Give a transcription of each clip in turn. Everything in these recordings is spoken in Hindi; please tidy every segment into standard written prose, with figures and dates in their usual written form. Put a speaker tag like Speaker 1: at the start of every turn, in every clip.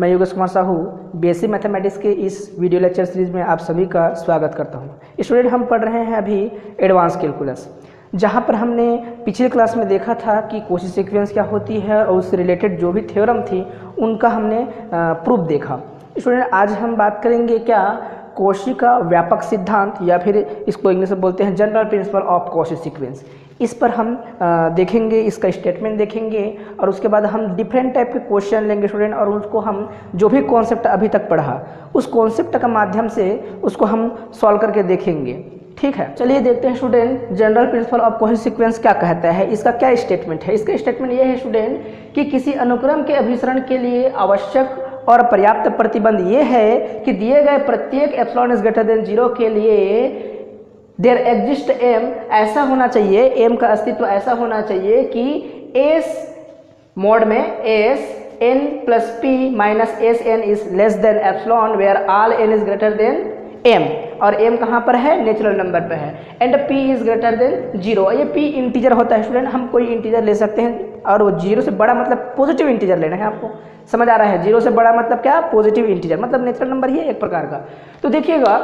Speaker 1: मैं योगेश कुमार साहू बीएससी मैथमेटिक्स के इस वीडियो लेक्चर सीरीज में आप सभी का स्वागत करता हूं। स्टूडेंट, हम पढ़ रहे हैं अभी एडवांस कैलकुलस, जहां पर हमने पिछले क्लास में देखा था कि कोशी सीक्वेंस क्या होती है और उससे रिलेटेड जो भी थ्योरम थी उनका हमने प्रूफ देखा। स्टूडेंट, आज हम बात करेंगे क्या कोशी का व्यापक सिद्धांत, या फिर इसको इंग्लिश में बोलते हैं general principle of Cauchy sequence. इस पर हम देखेंगे, इसका स्टेटमेंट देखेंगे और उसके बाद हम डिफरेंट टाइप के क्वेश्चन लेंगे स्टूडेंट, और उसको हम जो भी कॉन्सेप्ट अभी तक पढ़ा उस कॉन्सेप्ट का माध्यम से उसको हम सॉल्व करके देखेंगे। ठीक है, चलिए देखते हैं student general principle of Cauchy sequence क्या कहता है, इसका क्या स्टेटमेंट है। इसका स्टेटमेंट ये है स्टूडेंट कि किसी अनुक्रम के अभिसरण के लिए आवश्यक और पर्याप्त प्रतिबंध ये है कि दिए गए प्रत्येक एप्सिलॉन इज ग्रेटर देन 0 के लिए देयर एग्जिस्ट एम, ऐसा होना चाहिए, एम का अस्तित्व ऐसा होना चाहिए कि एस मोड में s n plus p minus s n is less than epsilon where all n is greater than m, और एम कहाँ पर है, नेचुरल नंबर पर है, and p is greater than 0। ये पी इंटीजर होता है स्टूडेंट, हम कोई इंटीजर ले सकते हैं और वो 0 से बड़ा मतलब पॉजिटिव इंटीजर लेना है। आपको समझ आ रहा है, 0 से बड़ा मतलब क्या, पॉजिटिव इंटीजर, मतलब नेचुरल नंबर ही है एक प्रकार का। तो देखिएगा,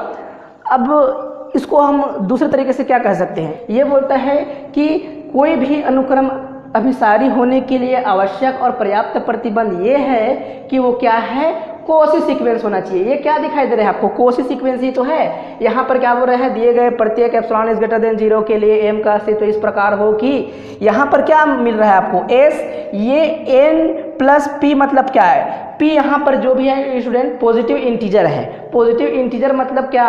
Speaker 1: अब इसको हम दूसरे तरीके से क्या कह सकते हैं, ये बोलता है कि कोई भी अनुक्रम अभिसारी होने के लिए आवश्यक और पर्याप्त प्रतिबंध ये है कि वो क्या है, कोशी सीक्वेंस होना चाहिए। ये क्या दिखाई दे रहा है आपको, कोशी सीक्वेंस ही तो है। यहाँ पर क्या बोल रहे हैं, दिए गए प्रत्येक एप्सिलॉन इज ग्रेटर देन 0 के लिए एम का अस्तित्व इस प्रकार हो कि यहाँ पर क्या मिल रहा है आपको, एस, ये एन प्लस पी मतलब क्या है, पी यहाँ पर जो भी है स्टूडेंट पॉजिटिव इंटीजर है। पॉजिटिव इंटीजर मतलब क्या,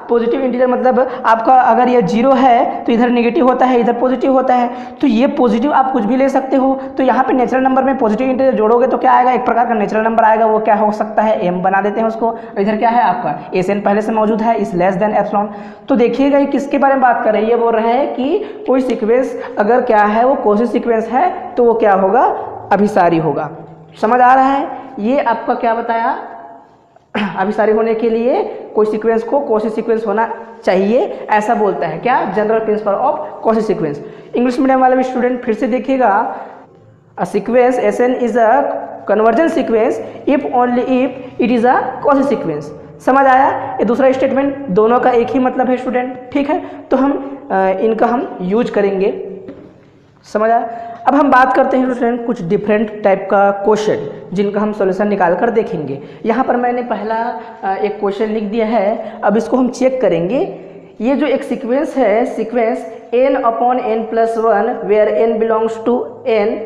Speaker 1: पॉजिटिव इंटीजर मतलब आपका अगर ये 0 है तो इधर नेगेटिव होता है, इधर पॉजिटिव होता है, तो ये पॉजिटिव आप कुछ भी ले सकते हो। तो यहाँ पे नेचुरल नंबर में पॉजिटिव इंटीजर जोड़ोगे तो क्या आएगा, एक प्रकार का नेचुरल नंबर आएगा, वो क्या हो सकता है, एम बना देते हैं उसको। इधर क्या है आपका एस एन पहले से मौजूद है, इस लेस देन एप्सिलॉन। तो देखिएगा ये किसके बारे में बात कर रही है, ये बोल रहे हैं कि कोई सीक्वेंस अगर क्या है वो कोशी सीक्वेंस है तो वो क्या होगा, अभिसारी होगा। समझ आ रहा है, ये आपका क्या बताया, अभिसारी होने के लिए कोई सीक्वेंस को कोशी सीक्वेंस होना चाहिए, ऐसा बोलता है क्या, general principle of Cauchy sequence. English medium वाले भी स्टूडेंट फिर से देखिएगा, a sequence s n is a convergent sequence if only if it is a Cauchy sequence. समझ आया, ये दूसरा स्टेटमेंट, दोनों का एक ही मतलब है स्टूडेंट। ठीक है, तो हम इनका हम यूज करेंगे। समझ आया। अब हम बात करते हैं स्टूडेंट कुछ डिफरेंट टाइप का क्वेश्चन जिनका हम सॉल्यूशन निकाल कर देखेंगे। यहाँ पर मैंने पहला एक क्वेश्चन लिख दिया है, अब इसको हम चेक करेंगे। ये जो एक सीक्वेंस है, sequence n upon n plus 1 where n belongs to n,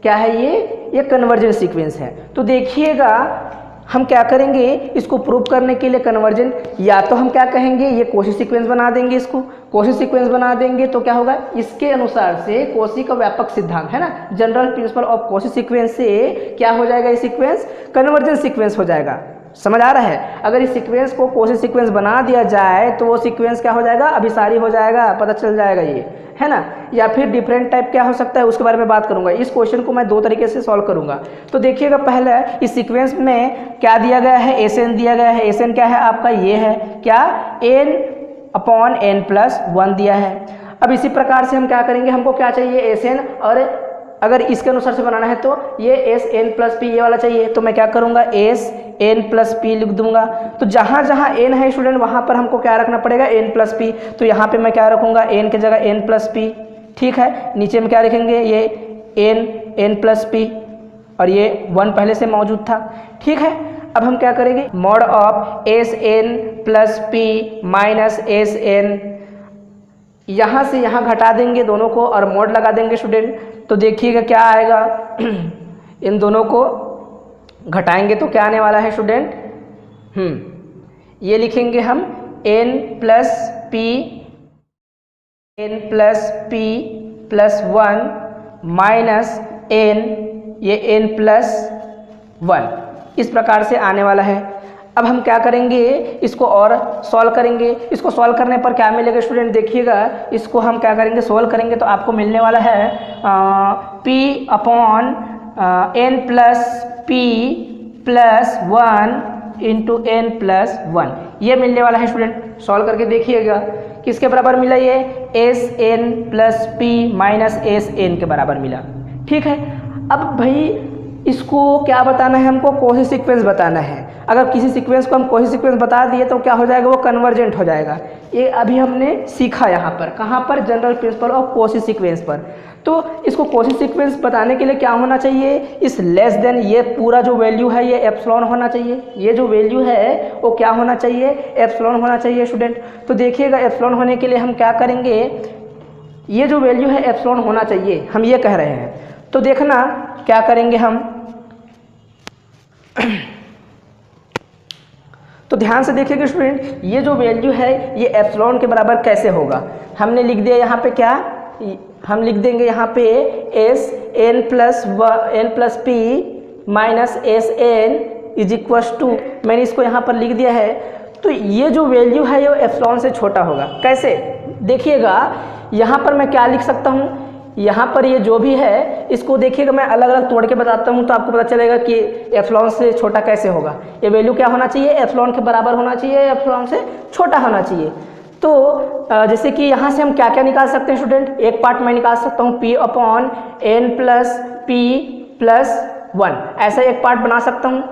Speaker 1: क्या है ये कन्वर्जेंट सीक्वेंस है। तो देखिएगा हम क्या करेंगे, इसको प्रूव करने के लिए कन्वर्जेंट, या तो हम क्या कहेंगे, ये कोशी सीक्वेंस बना देंगे, इसको कोशी सीक्वेंस बना देंगे तो क्या होगा, इसके अनुसार से कोशी का व्यापक सिद्धांत है ना, general principle of Cauchy sequence से क्या हो जाएगा, ये सीक्वेंस कन्वर्जेंट सीक्वेंस हो जाएगा। समझ आ रहा है, अगर इस सीक्वेंस को कोशी सीक्वेंस बना दिया जाए तो वो सीक्वेंस क्या हो जाएगा, अभिसारी हो जाएगा, पता चल जाएगा ये, है ना। या फिर डिफरेंट टाइप क्या हो सकता है उसके बारे में बात करूंगा। इस क्वेश्चन को मैं दो तरीके से सॉल्व करूंगा। तो देखिएगा, पहले इस सीक्वेंस में क्या दिया गया है, एस एन दिया गया है। एस एन क्या है आपका, ये है क्या, एन अपॉन एन प्लस 1 दिया है। अब इसी प्रकार से हम क्या करेंगे, हमको क्या चाहिए, एस एन, और अगर इसके अनुसार से बनाना है तो ये एस एन प्लस पी ये वाला चाहिए। तो मैं क्या करूंगा, एस एन प्लस पी लिख दूंगा। तो जहां जहां एन है स्टूडेंट वहां पर हमको क्या रखना पड़ेगा, एन प्लस पी। तो यहाँ पे मैं क्या रखूंगा, एन की जगह एन प्लस पी। ठीक है, नीचे में क्या लिखेंगे, ये एन प्लस पी, और ये 1 पहले से मौजूद था। ठीक है, अब हम क्या करेंगे, mod of s n plus p minus s n, यहाँ से यहाँ घटा देंगे दोनों को और मॉड लगा देंगे स्टूडेंट। तो देखिएगा क्या आएगा, इन दोनों को घटाएंगे तो क्या आने वाला है स्टूडेंट, ये लिखेंगे हम n plus p plus 1 minus n, ये n प्लस 1, इस प्रकार से आने वाला है। अब हम क्या करेंगे, इसको और सॉल्व करेंगे। इसको सॉल्व करने पर क्या मिलेगा स्टूडेंट, देखिएगा, इसको हम क्या करेंगे, सॉल्व करेंगे तो आपको मिलने वाला है p upon n plus p plus 1 into n plus 1, ये मिलने वाला है स्टूडेंट। सॉल्व करके देखिएगा किसके बराबर मिला, ये s n plus p minus s n के बराबर मिला। ठीक है, अब भाई इसको क्या बताना है, हमको कोसी सीक्वेंस बताना है। अगर किसी सीक्वेंस को हम कोसी सीक्वेंस बता दिए तो क्या हो जाएगा, वो कन्वर्जेंट हो जाएगा। ये अभी हमने सीखा यहाँ पर, कहाँ पर, general principle of Kosi sequence पर। तो इसको कोसी सीक्वेंस बताने के लिए क्या होना चाहिए, इस लेस देन ये पूरा जो वैल्यू है ये एप्सिलॉन होना चाहिए। ये जो वैल्यू है वो क्या होना चाहिए, एप्सिलॉन होना चाहिए स्टूडेंट। तो देखिएगा एप्सिलॉन होने के लिए हम क्या करेंगे, ये जो वैल्यू है एप्सिलॉन होना चाहिए, हम ये कह रहे हैं। तो देखना क्या करेंगे हम, तो ध्यान से देखिएगा स्टूडेंट, ये जो वैल्यू है ये एप्सिलॉन के बराबर कैसे होगा। हमने लिख दिया यहाँ पे क्या, हम लिख देंगे यहाँ पे s n plus p minus s n is equals to, मैंने इसको यहाँ पर लिख दिया है। तो ये जो वैल्यू है ये एप्सिलॉन से छोटा होगा। कैसे, देखिएगा यहाँ पर मैं क्या लिख सकता हूँ, यहाँ पर ये जो भी है इसको देखिएगा मैं अलग अलग तोड़ के बताता हूँ तो आपको पता चलेगा कि एप्सिलॉन से छोटा कैसे होगा। ये वैल्यू क्या होना चाहिए, एप्सिलॉन के बराबर होना चाहिए, एप्सिलॉन से छोटा होना चाहिए। तो जैसे कि यहाँ से हम क्या क्या निकाल सकते हैं स्टूडेंट, एक पार्ट मैं निकाल सकता हूँ p upon n plus p plus 1, ऐसा एक पार्ट बना सकता हूँ,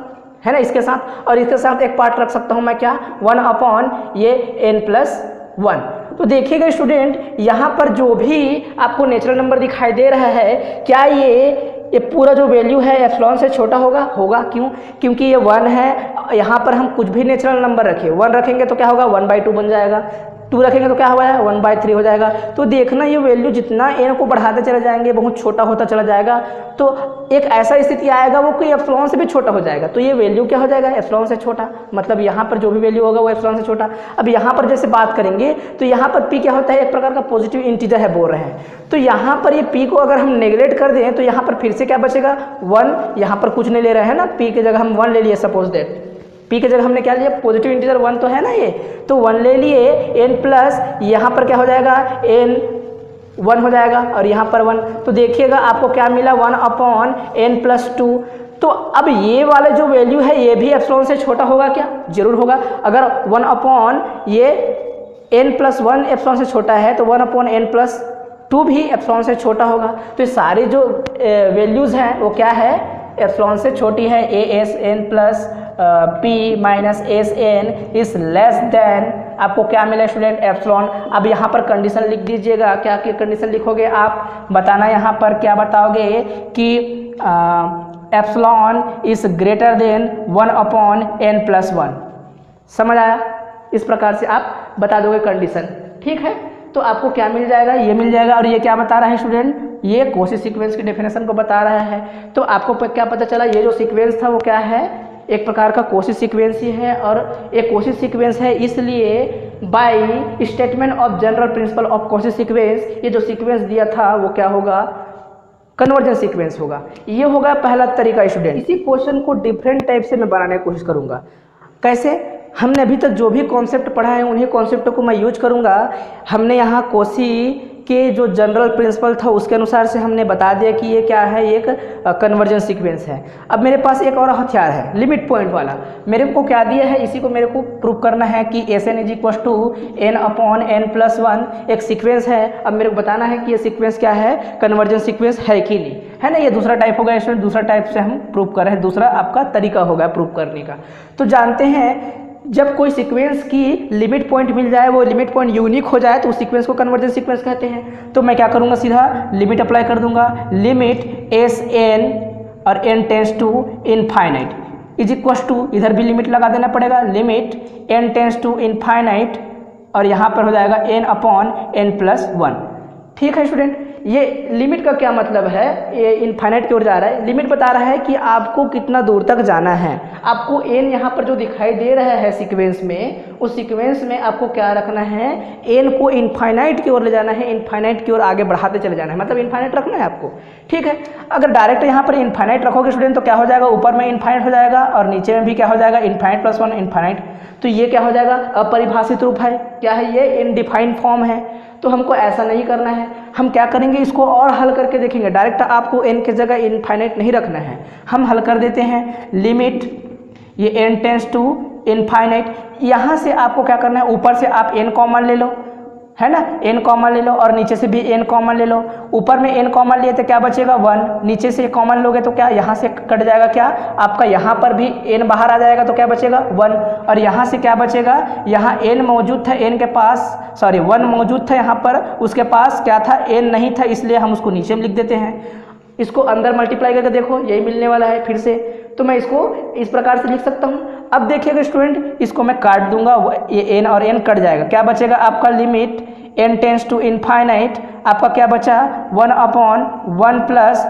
Speaker 1: है ना, इसके साथ। और इसके साथ एक पार्ट रख सकता हूँ मैं क्या, 1 अपॉन ये n प्लस 1। तो देखिएगा स्टूडेंट, यहाँ पर जो भी आपको नेचुरल नंबर दिखाई दे रहा है, क्या ये पूरा जो वैल्यू है एप्सिलॉन से छोटा होगा। क्यों, क्योंकि ये 1 है, यहाँ पर हम कुछ भी नेचुरल नंबर रखें, 1 रखेंगे तो क्या होगा, 1/2 बन जाएगा, 2 रखेंगे तो क्या हुआ है, 1/3 हो जाएगा। तो देखना ये वैल्यू जितना n को बढ़ाते चले जाएंगे बहुत छोटा होता चला जाएगा, तो एक ऐसा स्थिति आएगा वो कि एप्सिलॉन से भी छोटा हो जाएगा। तो ये वैल्यू क्या हो जाएगा, एप्सिलॉन से छोटा, मतलब यहाँ पर जो भी वैल्यू होगा वो एप्सिलॉन से छोटा। अब यहाँ पर जैसे बात करेंगे तो यहाँ पर p क्या होता है, एक प्रकार का पॉजिटिव इंटीजर है बोल रहे हैं। तो यहाँ पर ये p को अगर हम नेगलेक्ट कर दें तो यहाँ पर फिर से क्या बचेगा, 1। यहाँ पर कुछ नहीं ले रहे हैं ना, p की जगह हम 1 ले लिए, सपोज दैट p की जगह हमने क्या लिया, पॉजिटिव इंटीजर 1 तो है ना, ये तो 1 ले लिए, n प्लस यहाँ पर क्या हो जाएगा, n 1 हो जाएगा और यहाँ पर 1। तो देखिएगा आपको क्या मिला, 1 अपॉन n प्लस 2। तो अब ये वाला जो वैल्यू है ये भी एप्सिलॉन से छोटा होगा क्या, जरूर होगा। अगर 1 अपॉन ये n प्लस 1 एप्सिलॉन से छोटा है तो 1 अपॉन n प्लस 2 भी एप्सिलॉन से छोटा होगा। तो ये सारी जो वैल्यूज़ हैं वो क्या है, एप्सिलॉन से छोटी है। A s n plus p minus s n is less than, आपको क्या मिला स्टूडेंट, एप्सिलॉन। अब यहाँ पर कंडीशन लिख दीजिएगा, क्या की कंडीशन लिखोगे आप, बताना यहाँ पर क्या बताओगे कि epsilon is greater then 1 upon n plus 1। समझ आया, इस प्रकार से आप बता दोगे कंडीशन, ठीक है। तो आपको क्या मिल जाएगा, ये मिल जाएगा। और ये क्या बता रहा है स्टूडेंट, ये कोसी सीक्वेंस की डेफिनेशन को बता रहा है। तो आपको क्या पता चला, ये जो सीक्वेंस था वो क्या है, एक प्रकार का कोसी सीक्वेंस ही है। और एक कोसी सीक्वेंस है इसलिए by statement of general principle of Kosi sequence, ये जो सीक्वेंस दिया था वो क्या होगा, कन्वर्जेंट सीक्वेंस होगा। ये होगा पहला तरीका स्टूडेंट। इसी क्वेश्चन को डिफरेंट टाइप से मैं बनाने की कोशिश करूँगा। कैसे, हमने अभी तक जो भी कॉन्सेप्ट पढ़ा है उन्हीं कॉन्सेप्टों को मैं यूज करूँगा। हमने यहाँ कोसी के जो जनरल प्रिंसिपल था उसके अनुसार से हमने बता दिया कि ये क्या है, एक कन्वर्जेंट सीक्वेंस है। अब मेरे पास एक और हथियार है, लिमिट पॉइंट वाला। मेरे को क्या दिया है, इसी को मेरे को प्रूव करना है कि s n is equal to n upon n plus 1 एक सीक्वेंस है। अब मेरे को बताना है कि ये सीक्वेंस क्या है, कन्वर्जेंट सीक्वेंस है कि नहीं, है ना। ये दूसरा टाइप होगा स्टूडेंट, दूसरा टाइप से हम प्रूव कर रहे हैं, दूसरा आपका तरीका होगा प्रूव करने का। तो जानते हैं जब कोई सीक्वेंस की लिमिट पॉइंट मिल जाए, वो लिमिट पॉइंट यूनिक हो जाए तो उस सीक्वेंस को कन्वर्जेंट सीक्वेंस कहते हैं। तो मैं क्या करूँगा, सीधा लिमिट अप्लाई कर दूंगा, लिमिट एस एन और n tends to infinite is equal to, इधर भी लिमिट लगा देना पड़ेगा, limit n tends to infinite और यहाँ पर हो जाएगा n अपॉन n प्लस 1। ठीक है स्टूडेंट, ये लिमिट का क्या मतलब है, ये इनफाइनाइट की ओर जा रहा है। लिमिट बता रहा है कि आपको कितना दूर तक जाना है। आपको n यहाँ पर जो दिखाई दे रहा है सीक्वेंस में, उस सीक्वेंस में आपको क्या रखना है, n को इनफाइनाइट की ओर ले जाना है, इनफाइनाइट की ओर आगे बढ़ाते चले जाना है, मतलब इनफाइनाइट रखना है आपको। ठीक है, अगर डायरेक्ट यहाँ पर इनफाइनाइट रखोगे स्टूडेंट तो क्या हो जाएगा, ऊपर में इनफाइनाइट हो जाएगा और नीचे में भी क्या हो जाएगा, इनफाइनाइट प्लस 1 इनफाइनाइट। तो ये क्या हो जाएगा, अपरिभाषित रूप है, क्या है ये, इनडिफाइंड फॉर्म है। तो हमको ऐसा नहीं करना है, हम क्या करेंगे, इसको और हल करके देखेंगे। डायरेक्ट आपको n की जगह इनफाइनाइट नहीं रखना है, हम हल कर देते हैं, लिमिट ये n टेंस टू इनफाइनाइट। यहाँ से आपको क्या करना है, ऊपर से आप n कॉमन ले लो, है ना, n कॉमन ले लो और नीचे से भी n कॉमन ले लो। ऊपर में n कॉमन लिए तो क्या बचेगा 1, नीचे से कॉमन लोगे तो क्या यहाँ से कट जाएगा, क्या आपका यहाँ पर भी n बाहर आ जाएगा तो क्या बचेगा 1, और यहाँ से क्या बचेगा, यहाँ n मौजूद था, n के पास सॉरी 1 मौजूद था यहाँ पर, उसके पास क्या था n नहीं था, इसलिए हम उसको नीचे में लिख देते हैं। इसको अंदर मल्टीप्लाई करके देखो यही मिलने वाला है फिर से, तो मैं इसको इस प्रकार से लिख सकता हूँ। अब देखिएगा स्टूडेंट, इसको मैं काट दूंगा, ये n और n कट जाएगा, क्या बचेगा आपका limit n tends to infinite, आपका क्या बचा 1/1 प्लस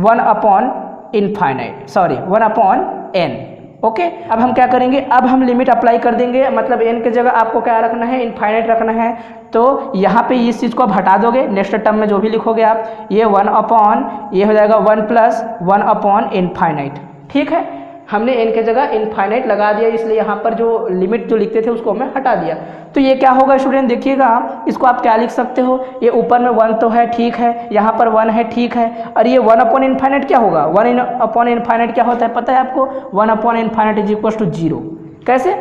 Speaker 1: 1/इनफाइनाइट सॉरी 1/n। ओके, अब हम क्या करेंगे, अब हम लिमिट अप्लाई कर देंगे, मतलब n की जगह आपको क्या रखना है, इनफाइनाइट रखना है। तो यहाँ पे इस चीज़ को आप हटा दोगे, नेक्स्ट टर्म में जो भी लिखोगे आप, ये 1/, ये हो जाएगा 1 प्लस 1/इनफाइनाइट। ठीक है, हमने n की जगह इनफाइनाइट लगा दिया, इसलिए यहाँ पर जो लिमिट जो लिखते थे उसको मैं हटा दिया। तो ये क्या होगा स्टूडेंट, देखिएगा इसको आप क्या लिख सकते हो, ये ऊपर में 1 तो है, ठीक है, यहाँ पर 1 है, ठीक है, और ये 1/इनफाइनाइट क्या होगा, 1/इनफाइनाइट क्या होता है पता है आपको, 1/इनफाइनाइट इज इक्वल टू 0। कैसे,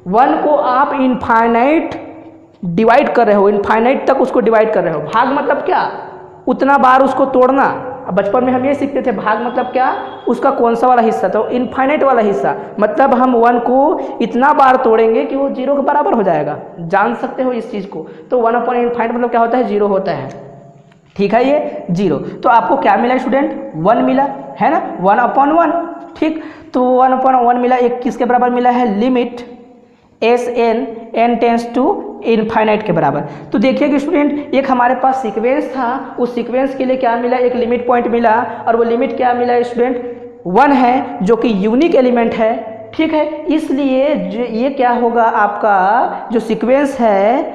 Speaker 1: 1 को आप इनफाइनाइट डिवाइड कर रहे हो, इनफाइनाइट तक उसको डिवाइड कर रहे हो, भाग मतलब क्या, उतना बार उसको तोड़ना। बचपन में हम ये सीखते थे, भाग मतलब क्या, उसका कौन सा वाला हिस्सा, तो इनफाइनाइट वाला हिस्सा, मतलब हम 1 को इतना बार तोड़ेंगे कि वो 0 के बराबर हो जाएगा, जान सकते हो इस चीज़ को। तो 1/इनफाइनाइट मतलब क्या होता है, 0 होता है। ठीक है, ये 0, तो आपको क्या मिला स्टूडेंट, 1 मिला है ना, 1/1। ठीक, तो 1/1 मिला, एक किसके बराबर मिला है, limit n tends to infinite के बराबर। तो देखिए कि स्टूडेंट, एक हमारे पास सीक्वेंस था, उस सीक्वेंस के लिए क्या मिला, एक लिमिट पॉइंट मिला, और वो लिमिट क्या मिला स्टूडेंट 1 है, जो कि यूनिक एलिमेंट है। ठीक है, इसलिए ये क्या होगा, आपका जो सीक्वेंस है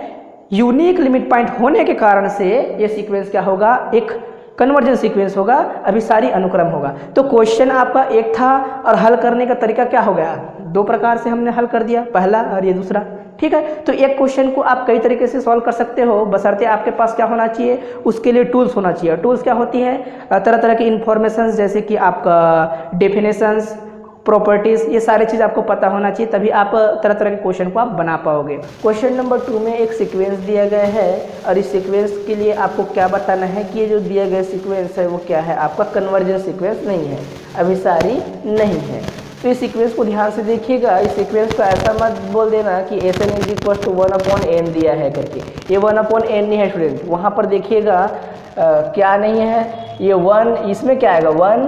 Speaker 1: यूनिक लिमिट पॉइंट होने के कारण से ये सीक्वेंस क्या होगा, एक कन्वर्जन सीक्वेंस होगा, अभिसारी अनुक्रम होगा। तो क्वेश्चन आपका एक था और हल करने का तरीका क्या हो गया, 2 प्रकार से हमने हल कर दिया, पहला और ये दूसरा। ठीक है, तो एक क्वेश्चन को आप कई तरीके से सॉल्व कर सकते हो, बशर्ते आपके पास क्या होना चाहिए, उसके लिए टूल्स होना चाहिए। टूल्स क्या होती है, तरह तरह की इन्फॉर्मेशंस, जैसे कि आपका डेफिनेशंस, प्रॉपर्टीज़, ये सारी चीज़ आपको पता होना चाहिए, तभी आप तरह तरह के क्वेश्चन को आप बना पाओगे। क्वेश्चन नंबर 2 में एक सीक्वेंस दिया गया है, और इस सीक्वेंस के लिए आपको क्या बताना है कि ये जो दिया गया सीक्वेंस है वो क्या है, आपका कन्वर्जन सीक्वेंस नहीं है, अभिसारी नहीं है। तो इस सीक्वेंस को ध्यान से देखिएगा, इस सीक्वेंस को ऐसा मत बोल देना कि Sn is equal to 1/n दिया है करके, ये 1/n नहीं है स्टूडेंट। वहाँ पर देखिएगा क्या नहीं है, ये 1, इसमें क्या आएगा 1,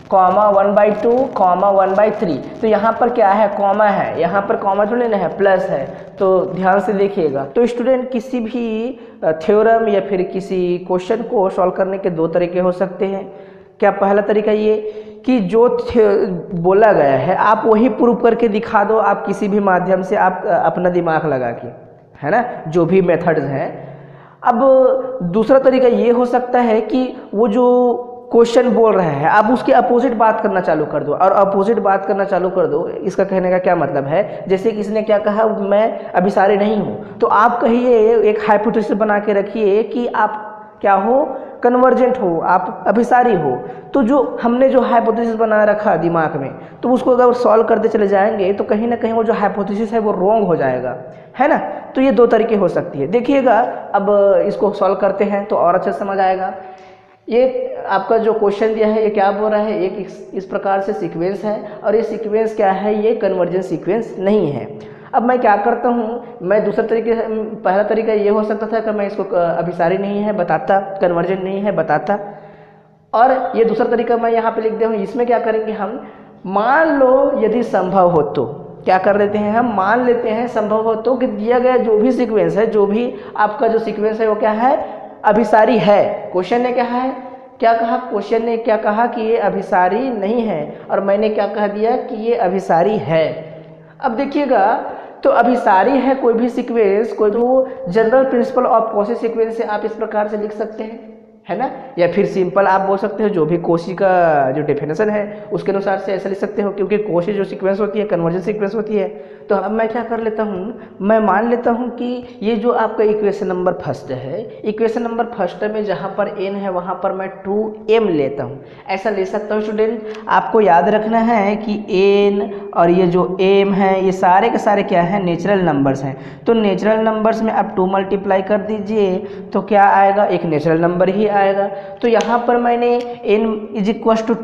Speaker 1: 1/2, 1/3। तो यहाँ पर क्या है, कॉमा है, यहाँ पर कॉमा थोड़ी ना है, प्लस है, तो ध्यान से देखिएगा। तो स्टूडेंट, किसी भी थ्योरम या फिर किसी क्वेश्चन को सॉल्व करने के 2 तरीके हो सकते हैं। क्या, पहला तरीका ये कि जो बोला गया है आप वही प्रूव करके दिखा दो, आप किसी भी माध्यम से, आप अपना दिमाग लगा के, है ना, जो भी मेथड्स हैं। अब दूसरा तरीका ये हो सकता है कि वो जो क्वेश्चन बोल रहा है आप उसके अपोजिट बात करना चालू कर दो, और अपोजिट बात करना चालू कर दो, इसका कहने का क्या मतलब है, जैसे कि इसने क्या कहा, मैं अभिसारी नहीं हूँ, तो आप कहिए, एक हाइपोथेसिस बना के रखिए कि आप क्या हो, कन्वर्जेंट हो, आप अभिसारी हो। तो जो हमने जो हाइपोथेसिस बना रखा दिमाग में, तो उसको अगर सॉल्व करते चले जाएंगे तो कहीं ना कहीं वो जो हाइपोथेसिस है वो रॉन्ग हो जाएगा, है ना। तो ये 2 तरीके हो सकती है। देखिएगा, अब इसको सॉल्व करते हैं तो और अच्छा समझ आएगा। ये आपका जो क्वेश्चन दिया है ये क्या बोल रहा है, एक इस प्रकार से सीक्वेंस है, और ये सीक्वेंस क्या है, ये कन्वर्जन सीक्वेंस नहीं है। अब मैं क्या करता हूँ, मैं दूसरा तरीके, पहला तरीका ये हो सकता था कि मैं इसको अभिसारी नहीं है बताता, कन्वर्जन नहीं है बताता, और ये दूसरा तरीका मैं यहाँ पे लिख दिया हूँ। इसमें क्या करेंगे हम, मान लो यदि संभव हो तो क्या कर लेते हैं, हम मान लेते हैं संभव हो तो कि दिया गया जो भी सीक्वेंस है, जो भी आपका जो सीक्वेंस है वो क्या है, अभिसारी है। क्वेश्चन ने क्या है, क्या कहा, क्वेश्चन ने क्या कहा कि ये अभिसारी नहीं है, और मैंने क्या कह दिया कि ये अभिसारी है। अब देखिएगा, तो अभिसारी है कोई भी सीक्वेंस, कोई तो general principle of Cauchy sequence से आप इस प्रकार से लिख सकते हैं, है ना, या फिर सिंपल आप बोल सकते हो जो भी कोशी का जो डेफिनेशन है उसके अनुसार से ऐसा लिख सकते हो, क्योंकि कोशी जो सीक्वेंस होती है कन्वर्जन सीक्वेंस होती है। तो अब मैं क्या कर लेता हूँ, मैं मान लेता हूँ कि ये जो आपका इक्वेशन नंबर फर्स्ट है, इक्वेशन नंबर फर्स्ट में जहाँ पर n है वहाँ पर मैं 2m लेता हूँ, ऐसा ले सकता हूँ। स्टूडेंट आपको याद रखना है कि n और ये जो m है ये सारे के सारे क्या है, नेचुरल नंबर्स हैं। तो नेचुरल नंबर्स में आप 2 मल्टीप्लाई कर दीजिए तो क्या आएगा, एक नेचुरल नंबर ही आएगा। तो यहाँ पर मैंने n =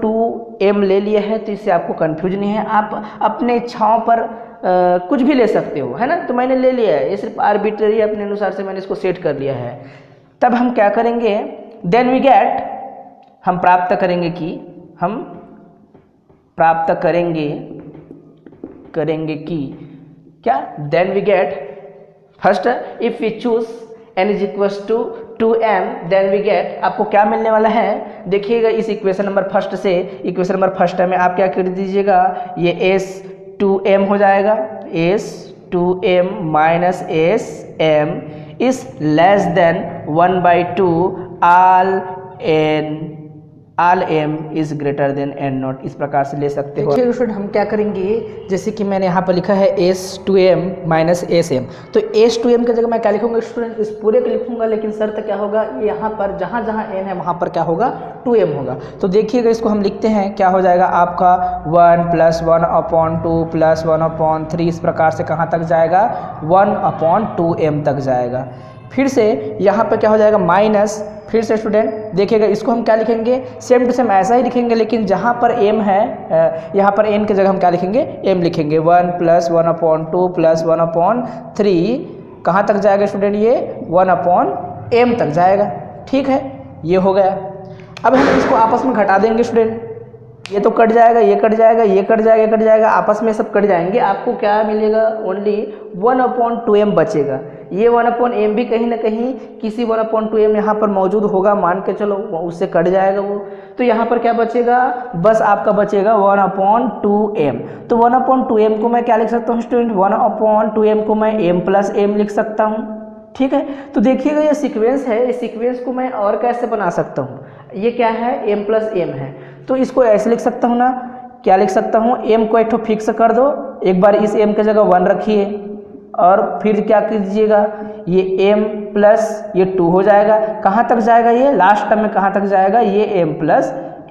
Speaker 1: 2m ले लिया है, तो इससे आपको कन्फ्यूज नहीं है, आप अपने इच्छाओं पर कुछ भी ले सकते हो, है ना। तो मैंने ले लिया है, ये सिर्फ आर्बिट्ररी अपने अनुसार से मैंने इसको सेट कर लिया है। तब हम क्या करेंगे, देन वी गेट, हम प्राप्त करेंगे कि क्या, then we get first if we choose n = 2m, then we get, आपको क्या मिलने वाला है देखिएगा इस इक्वेशन नंबर फर्स्ट से। इक्वेशन नंबर फर्स्ट में आप क्या कर दीजिएगा, ये s2m हो जाएगा, s2m minus sm is less then 1/2 all m is greater then n0, इस प्रकार से ले सकते हो। देखिए स्टूडेंट हम क्या करेंगे, जैसे कि मैंने यहाँ पर लिखा है s2m माइनस sm, तो s2m की जगह मैं क्या लिखूंगा स्टूडेंट, इस पूरे को लिखूंगा, लेकिन शर्त क्या होगा, यहाँ पर जहाँ जहाँ n है वहाँ पर क्या होगा, 2m होगा। तो देखिएगा इसको हम लिखते हैं, क्या हो जाएगा आपका 1 + 1/2 + 1/3, इस प्रकार से कहाँ तक जाएगा, 1/2m तक जाएगा। फिर से यहाँ पर क्या हो जाएगा माइनस, फिर से स्टूडेंट देखिएगा इसको हम क्या लिखेंगे, सेम टू सेम ऐसा ही लिखेंगे, लेकिन जहाँ पर m है यहाँ पर n की जगह हम क्या लिखेंगे, m लिखेंगे। 1 + 1/2 + 1/3 कहाँ तक जाएगा स्टूडेंट, ये 1/m तक जाएगा। ठीक है, ये हो गया। अब हम इसको आपस में घटा देंगे स्टूडेंट, ये तो कट जाएगा, ये कट जाएगा, ये कट जाएगा, ये कट जाएगा, आपस में सब कट जाएंगे, आपको क्या मिलेगा, ओनली 1/2m बचेगा। ये 1/m भी कहीं ना कहीं किसी 1/2m यहाँ पर मौजूद होगा, मान के चलो उससे कट जाएगा वो। तो यहाँ पर क्या बचेगा, बस आपका बचेगा 1/2m। तो 1/2m को मैं क्या लिख सकता हूँ स्टूडेंट, 1/2m को मैं m + m लिख सकता हूँ। ठीक है, तो देखिएगा ये सीक्वेंस है, इस सीक्वेंस को मैं और कैसे बना सकता हूँ, ये क्या है, m + m है, तो इसको ऐसे लिख सकता हूँ ना, क्या लिख सकता हूँ, m को एक फिक्स कर दो, एक बार इस m की जगह 1 रखिए, और फिर क्या कीजिएगा, ये m + ये 2 हो जाएगा, कहाँ तक जाएगा, ये लास्ट टर्म में कहाँ तक जाएगा, ये m +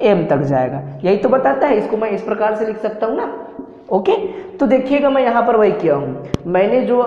Speaker 1: m तक जाएगा। यही तो बताता है, इसको मैं इस प्रकार से लिख सकता हूँ ना। ओके, तो देखिएगा मैं यहाँ पर वही किया हूँ, मैंने जो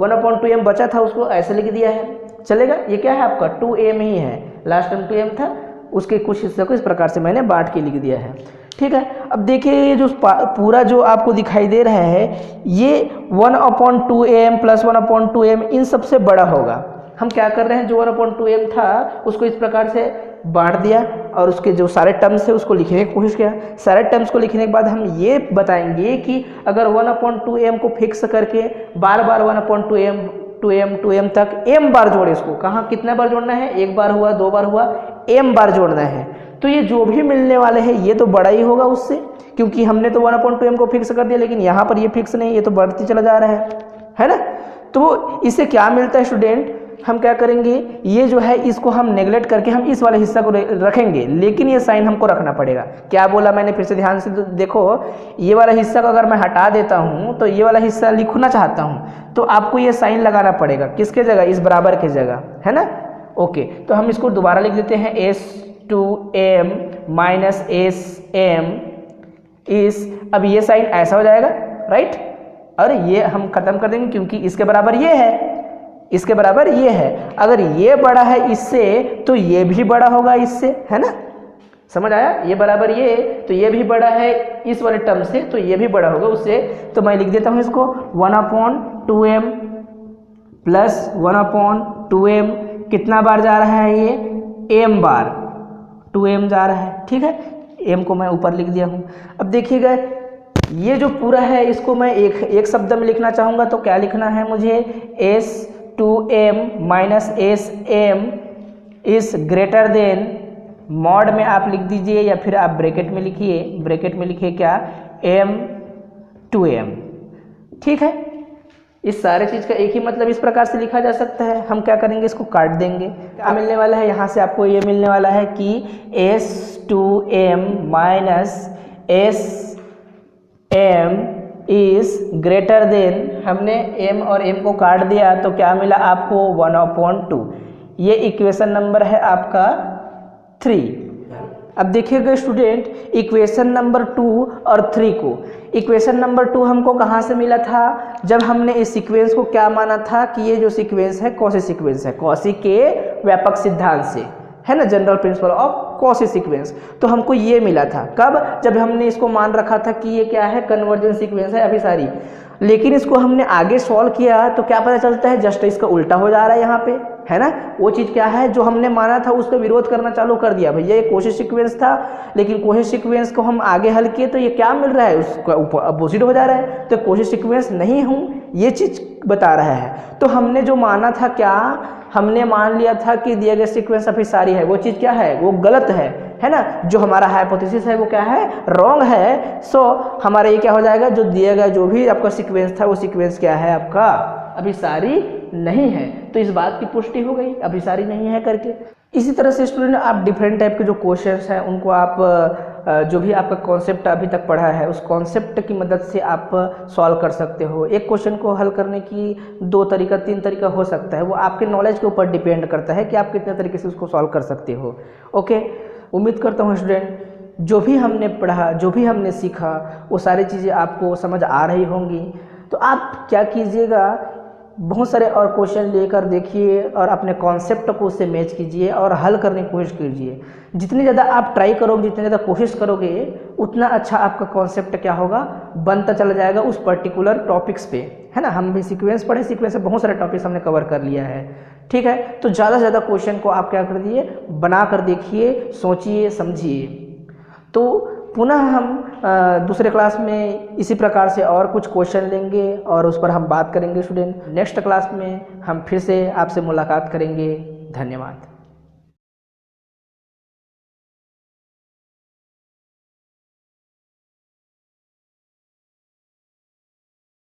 Speaker 1: 1/2m बचा था उसको ऐसे लिख दिया है, चलेगा। ये क्या है आपका 2m ही है, लास्ट टाइम 2m था, उसके कुछ हिस्से को इस प्रकार से मैंने बांट के लिख दिया है। ठीक है, अब देखिए ये जो पूरा जो आपको दिखाई दे रहा है, ये 1/2m + 1/2m इन सबसे बड़ा होगा। हम क्या कर रहे हैं, जो 1/2m था उसको इस प्रकार से बांट दिया, और उसके जो सारे टर्म्स है उसको लिखने की कोशिश किया। सारे टर्म्स को लिखने के बाद हम ये बताएंगे कि अगर 1/2m को फिक्स करके बार बार 1/2m तक m बार जोड़े, इसको कहाँ कितना बार जोड़ना है, एक बार हुआ, 2 बार हुआ, m बार जोड़ना है, तो ये जो भी मिलने वाले हैं ये तो बड़ा ही होगा उससे, क्योंकि हमने तो 1/2m को फिक्स कर दिया, लेकिन यहाँ पर ये फिक्स नहीं, ये तो बढ़ती चला जा रहा है ना। तो इससे क्या मिलता है स्टूडेंट, हम क्या करेंगे, ये जो है इसको हम नेगलेक्ट करके हम इस वाले हिस्सा को रखेंगे, लेकिन ये साइन हमको रखना पड़ेगा। क्या बोला मैंने, फिर से ध्यान से देखो, ये वाला हिस्सा को अगर मैं हटा देता हूँ तो ये वाला हिस्सा लिखना चाहता हूँ, तो आपको ये साइन लगाना पड़ेगा, किसके जगह, इस बराबर की जगह, है ना। ओके, तो हम इसको दोबारा लिख देते हैं, s2m माइनस sm इस, अब ये साइन ऐसा हो जाएगा, राइट, और ये हम खत्म कर देंगे क्योंकि इसके बराबर ये है, इसके बराबर ये है। अगर ये बड़ा है इससे तो ये भी बड़ा होगा इससे, है ना, समझ आया, ये बराबर ये, तो ये भी बड़ा है इस वाले टर्म से, तो ये भी बड़ा होगा उससे। तो मैं लिख देता हूँ इसको 1/2m + 1/2m, कितना बार जा रहा है ये, m बार, 2m जा रहा है। ठीक है, m को मैं ऊपर लिख दिया हूँ। अब देखिएगा ये जो पूरा है इसको मैं एक शब्द में लिखना चाहूँगा, तो क्या लिखना है मुझे, s2m minus sm is greater then, mod में आप लिख दीजिए या फिर आप ब्रैकेट में लिखिए, ब्रैकेट में लिखिए क्या, m2m। ठीक है, इस सारे चीज़ का एक ही मतलब इस प्रकार से लिखा जा सकता है। हम क्या करेंगे, इसको काट देंगे। क्या मिलने वाला है, यहाँ से आपको ये मिलने वाला है कि S2m minus Sm is greater then, हमने m और m को काट दिया तो क्या मिला आपको 1/2। ये इक्वेशन नंबर है आपका 3। अब देखिएगा स्टूडेंट, इक्वेशन नंबर 2 और 3 को, इक्वेशन नंबर 2 हमको कहाँ से मिला था, जब हमने इस सीक्वेंस को क्या माना था कि ये जो सीक्वेंस है कॉची सीक्वेंस है, कॉची के व्यापक सिद्धांत से, है ना, general principle of Cauchy sequence. तो हमको ये मिला था कब, जब हमने इसको मान रखा था कि ये क्या है, कन्वर्जेंट सीक्वेंस है अभिसारी। लेकिन इसको हमने आगे सॉल्व किया तो क्या पता चलता है, जस्ट इसका उल्टा हो जा रहा है यहाँ पे, है ना। वो चीज़ क्या है जो हमने माना था उसका विरोध करना चालू कर दिया। भैया ये कॉची सीक्वेंस था, लेकिन कॉची सीक्वेंस को हम आगे हल किए तो ये क्या मिल रहा है, उसका अपोजिट हो जा रहा है। तो कॉची सीक्वेंस नहीं हूँ, ये चीज़ बता रहा है। तो हमने जो माना था, क्या हमने मान लिया था कि दिए गए सीक्वेंस अभिसारी है, वो चीज़ क्या है, वो गलत है ना। जो हमारा हाइपोथेसिस है वो क्या है, रॉन्ग है। सो हमारा ये क्या हो जाएगा, जो दिया गया जो भी आपका सीक्वेंस था वो सीक्वेंस क्या है आपका अभिसारी नहीं है। तो इस बात की पुष्टि हो गई, अभिसारी नहीं है करके। इसी तरह से स्टूडेंट आप डिफरेंट टाइप के जो क्वेश्चंस हैं उनको आप जो भी आपका कॉन्सेप्ट अभी तक पढ़ा है उस कॉन्सेप्ट की मदद से आप सॉल्व कर सकते हो। एक क्वेश्चन को हल करने की 2 तरीका 3 तरीका हो सकता है, वो आपके नॉलेज के ऊपर डिपेंड करता है कि आप कितने तरीके से उसको सॉल्व कर सकते हो। ओके, उम्मीद करता हूँ स्टूडेंट जो भी हमने पढ़ा, जो भी हमने सीखा, वो सारी चीज़ें आपको समझ आ रही होंगी। तो आप क्या कीजिएगा, बहुत सारे और क्वेश्चन लेकर देखिए और अपने कॉन्सेप्ट को उससे मैच कीजिए और हल करने की कोशिश कीजिए। जितनी ज़्यादा आप ट्राई करोगे, जितनी ज़्यादा कोशिश करोगे, उतना अच्छा आपका कॉन्सेप्ट क्या होगा, बनता चला जाएगा उस पर्टिकुलर टॉपिक्स पे, है ना। हम भी सीक्वेंस पढ़े, सीक्वेंस से बहुत सारे टॉपिक्स हमने कवर कर लिया है, ठीक है। तो ज़्यादा से ज़्यादा क्वेश्चन को आप क्या कर दिए, बना कर देखिए, सोचिए, समझिए। तो पुनः हम दूसरे क्लास में इसी प्रकार से और कुछ क्वेश्चन लेंगे और उस पर हम बात करेंगे स्टूडेंट। नेक्स्ट क्लास में हम फिर से आपसे मुलाकात करेंगे। धन्यवाद।